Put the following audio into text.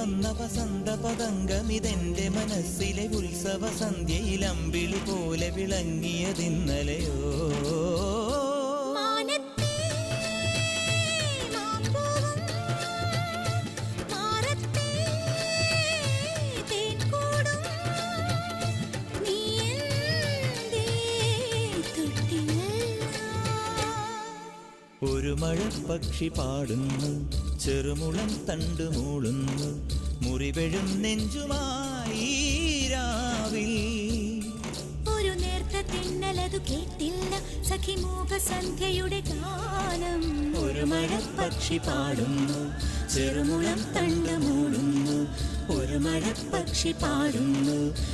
വന്ന വസന്ത പതംഗമിതെന്റെ മനസ്സിലെ ഉത്സവ സന്ധ്യയിൽ അമ്പിളി പോലെ വിളങ്ങിയതിന്നലെയോ ഒരു മഴപ്പക്ഷി പാടുന്നു, ചെറുമുളം തണ്ടു മൂളുന്നു, മുറിവെഴും നെഞ്ചുമായി രാവിൽ. ഒരു നേർത്ത തിന്നലതു കേട്ടില്ല സഖിമൂക സന്ധ്യയുടെ ഗാനം. ഒരു മഴപ്പക്ഷി പാടുന്നു, ചെറുമുളം തണ്ടു മൂളുന്നു, ഒരു മഴപ്പക്ഷി പാടുന്നു,